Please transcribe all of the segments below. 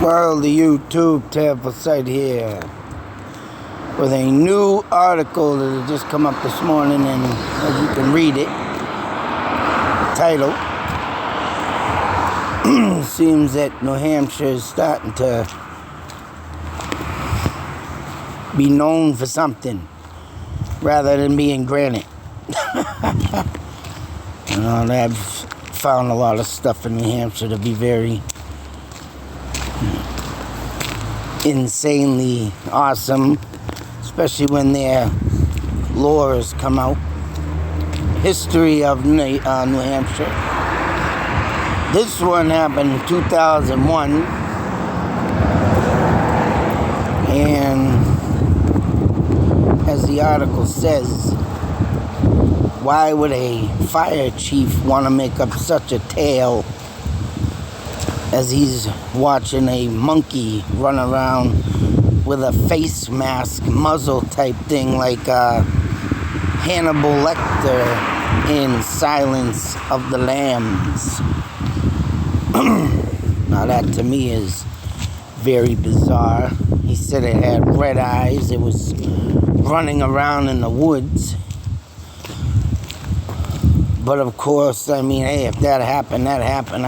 Well, the YouTube Tampa site here with a new article that had just come up this morning, and as you can read it, the title seems that New Hampshire is starting to be known for something rather than being granite. I've found a lot of stuff in New Hampshire to be very insanely awesome, especially when their lores come out. History of New Hampshire. This one happened in 2001, and as the article says, why would a fire chief want to make up such a tale as he's watching a monkey run around with a face mask, muzzle type thing like Hannibal Lecter in Silence of the Lambs? Now that to me is very bizarre. He said it had red eyes. It was running around in the woods. But of course, I mean, hey, if that happened, that happened.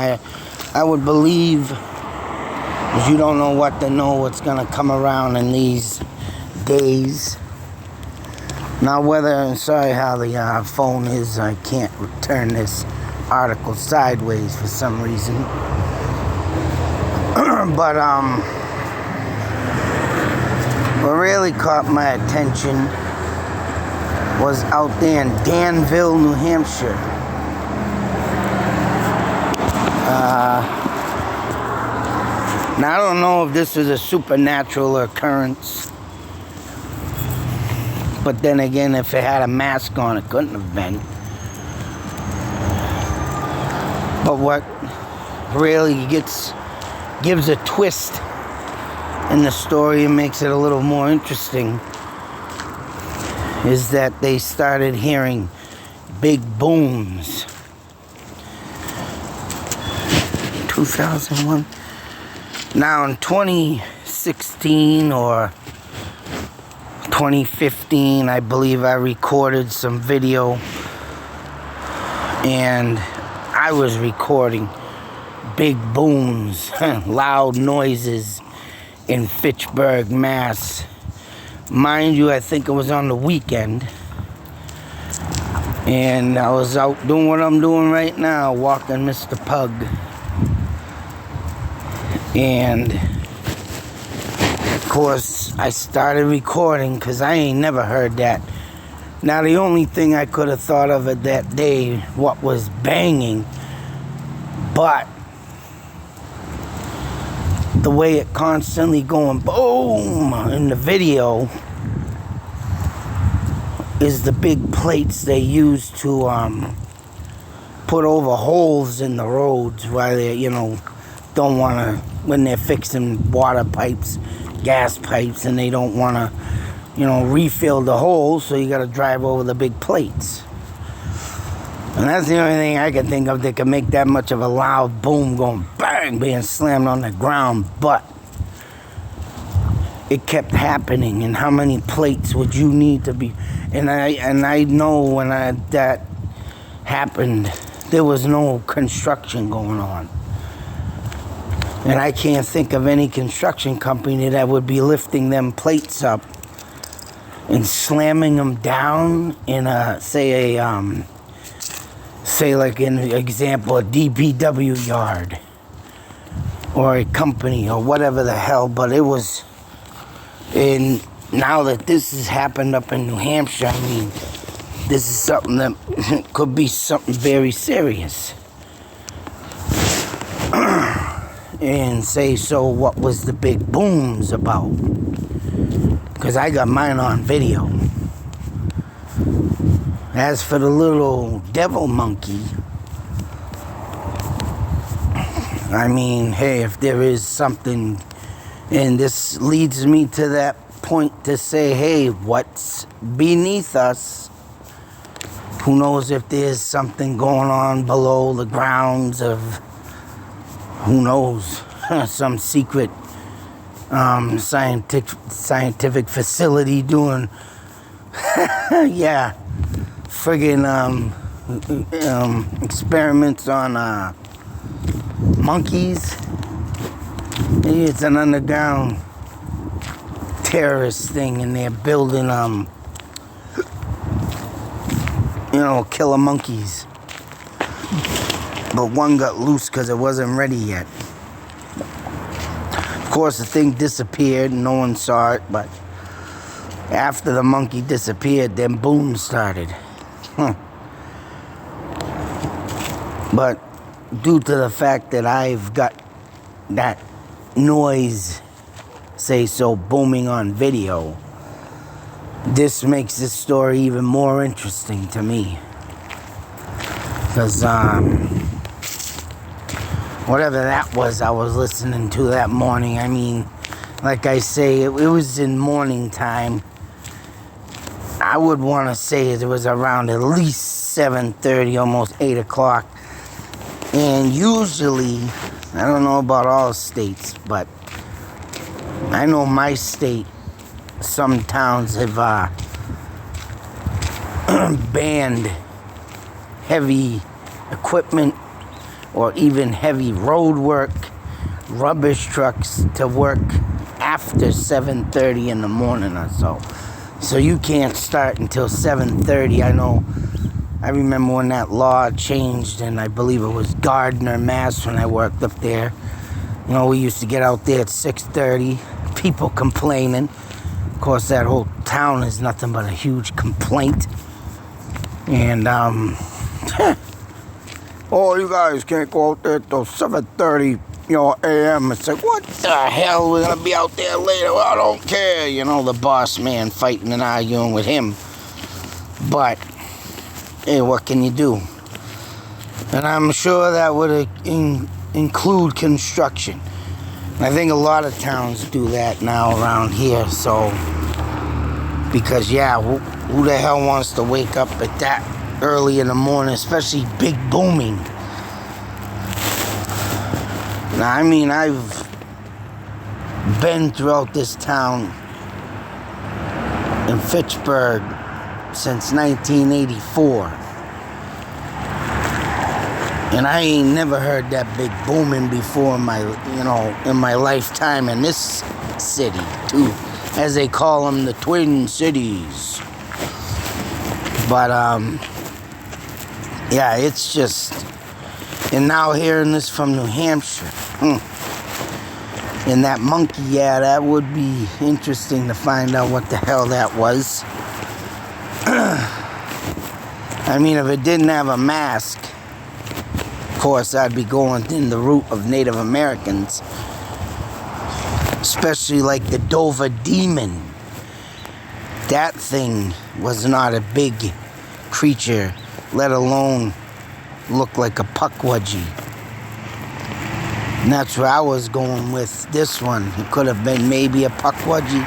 I would believe, because you don't know what to know what's going to come around in these days. Now, I'm sorry how the phone is, I can't turn this article sideways for some reason. But, what really caught my attention was out there in Danville, New Hampshire. Now, I don't know if this is a supernatural occurrence, but then again, if it had a mask on, it couldn't have been. But what really gives a twist in the story and makes it a little more interesting is that they started hearing big booms. 2001. Now in 2016 or 2015, I believe I recorded some video, and I was recording big booms, loud noises in Fitchburg, Mass. Mind you, I think it was on the weekend, and I was out doing what I'm doing right now, walking Mr. Pug. And of course, I started recording because I ain't never heard that. Now, the only thing I could have thought of at that day, what was banging, but the way it constantly going boom in the video is the big plates they use to put over holes in the roads while they, don't want to, when they're fixing water pipes, gas pipes, and they don't want to, refill the holes, so you got to drive over the big plates. And that's the only thing I can think of that can make that much of a loud boom going bang, being slammed on the ground. But it kept happening, and how many plates would you need to be? And I know when that happened, there was no construction going on. And I can't think of any construction company that would be lifting them plates up and slamming them down in say like in example, a DPW yard or a company or whatever the hell. But it was, and now that this has happened up in New Hampshire, I mean, this is something that could be something very serious. And say, so what was the big booms about? Because I got mine on video. As for the little devil monkey, I mean, hey, if there is something, and this leads me to that point to say, hey, what's beneath us? Who knows if there's something going on below the grounds of, who knows? some secret scientific facility doing yeah, friggin' experiments on monkeys. It's an underground terrorist thing, and they're building killer monkeys. But one got loose because it wasn't ready yet. Of course, the thing disappeared and no one saw it, but after the monkey disappeared, then boom started. But due to the fact that I've got that noise, say so, booming on video, this makes this story even more interesting to me. Because whatever that was I was listening to that morning, I mean, like I say, it was in morning time. I would want to say it was around at least 7:30, almost 8 o'clock. And usually, I don't know about all states, but I know my state, some towns have banned heavy equipment or even heavy road work, rubbish trucks to work after 7:30 in the morning or so. So you can't start until 7:30. I remember when that law changed, and I believe it was Gardner, Mass, when I worked up there. We used to get out there at 6:30, people complaining. Of course, that whole town is nothing but a huge complaint. And, oh, you guys can't go out there till 7:30, a.m. It's like, what the hell? We're going to be out there later. Well, I don't care. The boss man fighting and arguing with him. But, hey, what can you do? And I'm sure that would include construction. I think a lot of towns do that now around here, so, because, yeah, who the hell wants to wake up at that early in the morning, especially big booming? Now, I mean, I've been throughout this town in Fitchburg since 1984. And I ain't never heard that big booming before in my lifetime in this city, too. As they call them, the Twin Cities. But, yeah, it's just... And now hearing this from New Hampshire. And that monkey, yeah, that would be interesting to find out what the hell that was. I mean, if it didn't have a mask, of course, I'd be going in the route of Native Americans. Especially like the Dover Demon. That thing was not a big creature, let alone look like a puckwudgie. And that's where I was going with this one. It could have been maybe a puckwudgie,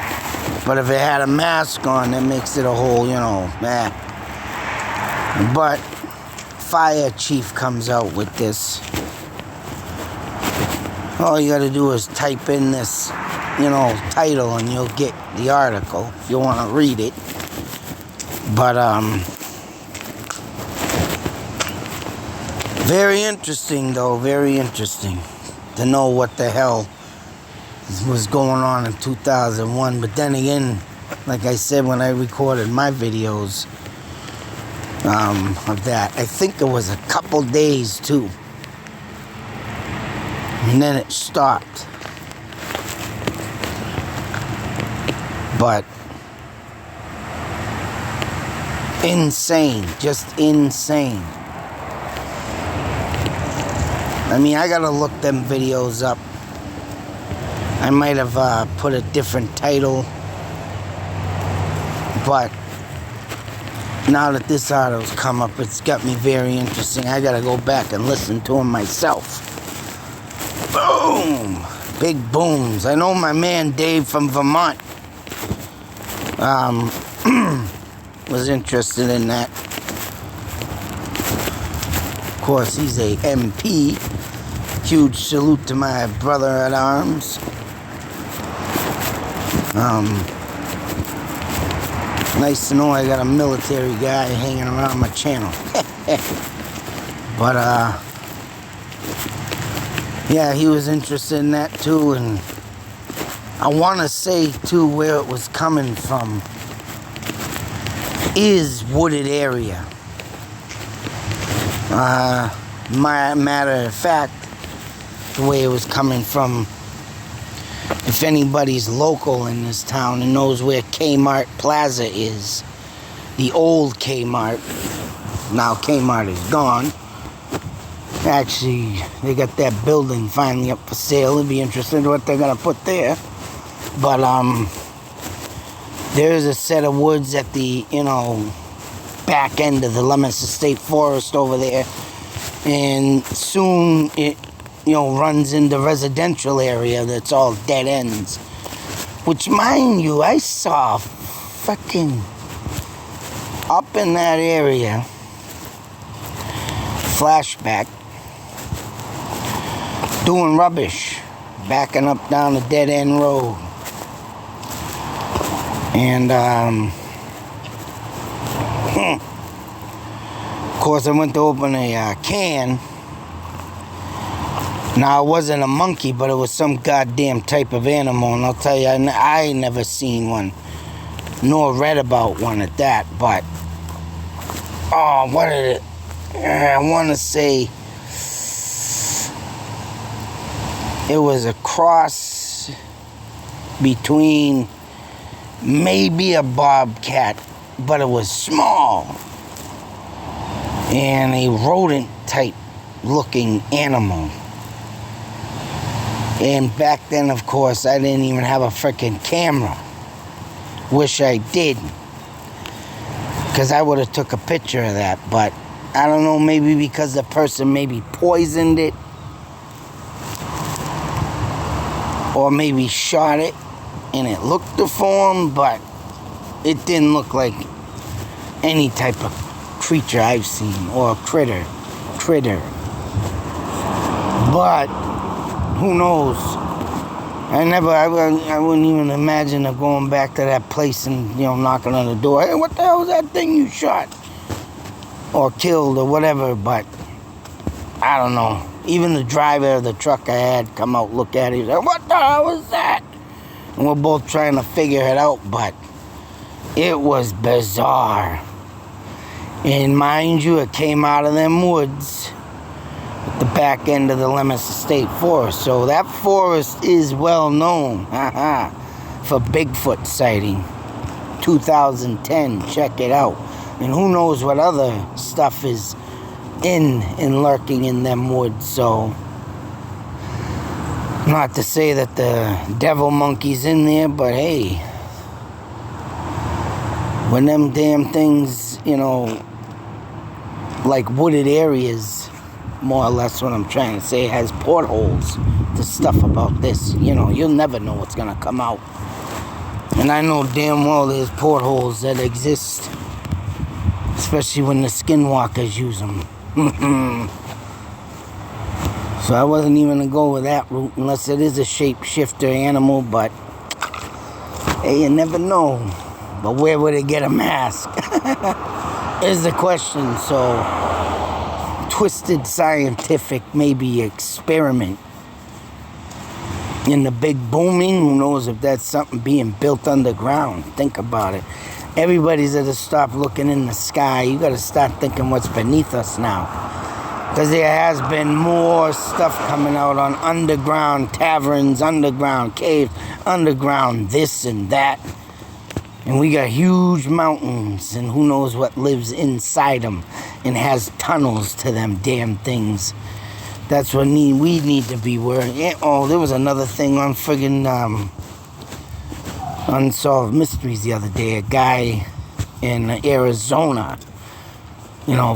but if it had a mask on, that makes it a whole, But fire chief comes out with this. All you gotta do is type in this, title, and you'll get the article if you want to read it. But, very interesting, though, very interesting to know what the hell was going on in 2001. But then again, like I said when I recorded my videos of that, I think it was a couple days, too. And then it stopped. But insane, just insane. I mean, I gotta look them videos up. I might have put a different title, but now that this article's come up, it's got me very interesting. I gotta go back and listen to them myself. Boom! Big booms. I know my man Dave from Vermont was interested in that. Of course, he's a MP huge salute to my brother at arms. Nice to know I got a military guy hanging around my channel. But, yeah, he was interested in that too, and I want to say too where it was coming from is wooded area. Matter of fact, the way it was coming from, if anybody's local in this town and knows where Kmart Plaza is, the old Kmart, now Kmart is gone. Actually, they got that building finally up for sale. It'd be interesting in what they're gonna put there. But there's a set of woods at the, back end of the Leominster State Forest over there, and soon it runs into residential area that's all dead ends, which, mind you, I saw fucking up in that area, flashback, doing rubbish, backing up down a dead end road. And of course, I went to open a can. Now, it wasn't a monkey, but it was some goddamn type of animal. And I'll tell you, I ain't never seen one, nor read about one at that. But, what did it? I want to say it was a cross between maybe a bobcat, but it was small, and a rodent type looking animal. And back then, of course, I didn't even have a freaking camera. Wish I did, because I would have took a picture of that. But I don't know, maybe because the person maybe poisoned it, or maybe shot it and it looked deformed, but it didn't look like any type of creature I've seen, or critter. But who knows? I wouldn't even imagine of going back to that place and knocking on the door. Hey, what the hell was that thing you shot or killed or whatever? But I don't know. Even the driver of the truck I had come out, look at it. He was like, what the hell was that? And we're both trying to figure it out, but it was bizarre. And mind you, it came out of them woods at the back end of the Leominster State Forest. So that forest is well known for Bigfoot sighting. 2010, check it out. And who knows what other stuff is in and lurking in them woods. So, not to say that the devil monkey's in there, but hey, when them damn things, like wooded areas, more or less what I'm trying to say, has portholes to stuff about this. You'll never know what's gonna come out. And I know damn well there's portholes that exist, especially when the skinwalkers use them. So I wasn't even gonna go with that route unless it is a shapeshifter animal, but hey, you never know. But where would it get a mask? Is the question. So, twisted scientific maybe experiment in the big booming. Who knows if that's something being built underground? Think about it. Everybody's got to stop looking in the sky. You got to start thinking what's beneath us now. Because there has been more stuff coming out on underground taverns, underground caves, underground this and that. And we got huge mountains, and who knows what lives inside them and has tunnels to them damn things. That's what we need to be worried. Oh, there was another thing on friggin' Unsolved Mysteries the other day. A guy in Arizona,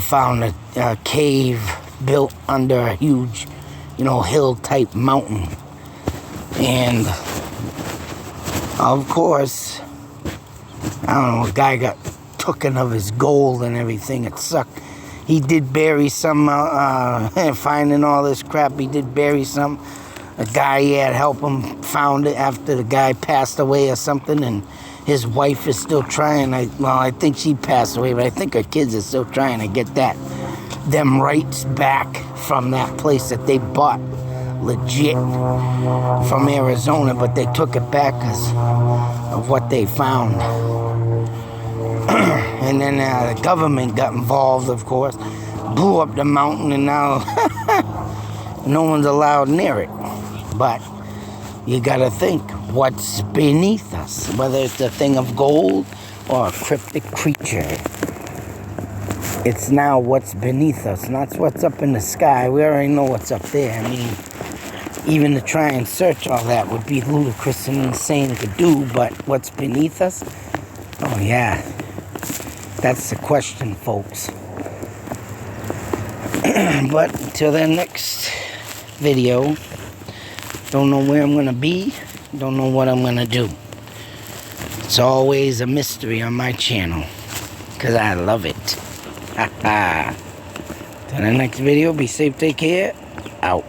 found a cave built under a huge, hill-type mountain. And, of course, I don't know, a guy got tooken of his gold and everything. It sucked. He did bury some, finding all this crap, he did bury some. A guy he had help him found it after the guy passed away or something, and his wife is still trying. I think she passed away, but I think her kids are still trying to get them rights back from that place that they bought legit from Arizona, but they took it back because of what they found. And then the government got involved, of course, blew up the mountain, and now no one's allowed near it. But you gotta think, what's beneath us, whether it's a thing of gold or a cryptic creature. It's now what's beneath us, not what's up in the sky. We already know what's up there. I mean, even to try and search all that would be ludicrous and insane to do, but what's beneath us? Oh yeah, that's the question, folks. But until the next video, don't know where I'm gonna be, don't know what I'm gonna do. It's always a mystery on my channel, because I love it. Till the next video, be safe, take care, out.